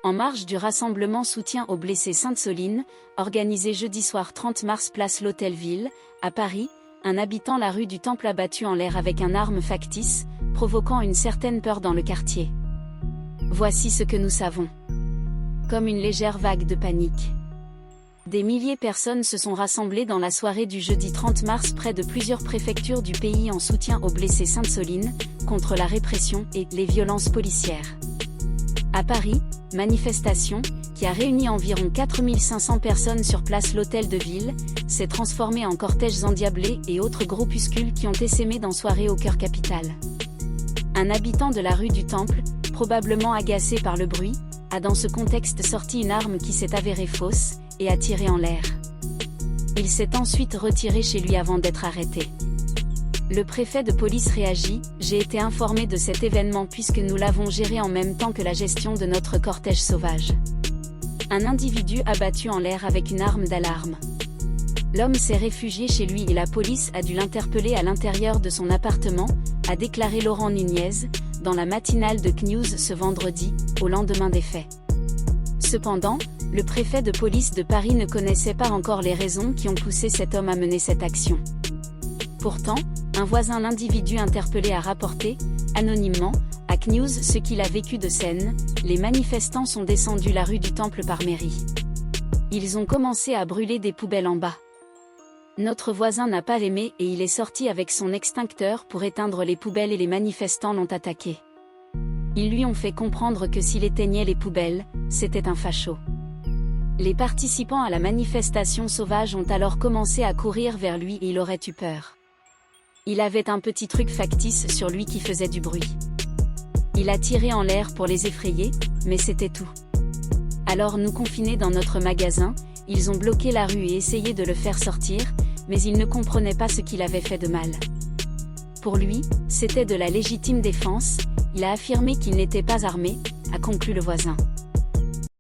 En marge du rassemblement soutien aux blessés Sainte-Soline, organisé jeudi soir 30 mars place l'Hôtel-Ville, à Paris, un habitant la rue du Temple a battu en l'air avec une arme factice, provoquant une certaine peur dans le quartier. Voici ce que nous savons. Comme une légère vague de panique. Des milliers de personnes se sont rassemblées dans la soirée du jeudi 30 mars près de plusieurs préfectures du pays en soutien aux blessés Sainte-Soline, contre la répression et les violences policières. À Paris, manifestation, qui a réuni environ 4500 personnes sur place l'Hôtel de Ville, s'est transformée en cortèges endiablés et autres groupuscules qui ont essaimé dans soirée au cœur capitale. Un habitant de la rue du Temple, probablement agacé par le bruit, a dans ce contexte sorti une arme qui s'est avérée fausse, et a tiré en l'air. Il s'est ensuite retiré chez lui avant d'être arrêté. Le préfet de police réagit, j'ai été informé de cet événement puisque nous l'avons géré en même temps que la gestion de notre cortège sauvage. Un individu abattu en l'air avec une arme d'alarme. L'homme s'est réfugié chez lui et la police a dû l'interpeller à l'intérieur de son appartement, a déclaré Laurent Nunez, dans la matinale de CNews ce vendredi, au lendemain des faits. Cependant, le préfet de police de Paris ne connaissait pas encore les raisons qui ont poussé cet homme à mener cette action. Pourtant, un voisin l'individu interpellé a rapporté, anonymement, à CNews ce qu'il a vécu de scène. Les manifestants sont descendus la rue du Temple par mairie. Ils ont commencé à brûler des poubelles en bas. Notre voisin n'a pas aimé et il est sorti avec son extincteur pour éteindre les poubelles et les manifestants l'ont attaqué. Ils lui ont fait comprendre que s'il éteignait les poubelles, c'était un facho. Les participants à la manifestation sauvage ont alors commencé à courir vers lui et il aurait eu peur. Il avait un petit truc factice sur lui qui faisait du bruit. Il a tiré en l'air pour les effrayer, mais c'était tout. Alors nous confinés dans notre magasin, ils ont bloqué la rue et essayé de le faire sortir, mais il ne comprenait pas ce qu'il avait fait de mal. Pour lui, c'était de la légitime défense, il a affirmé qu'il n'était pas armé, a conclu le voisin.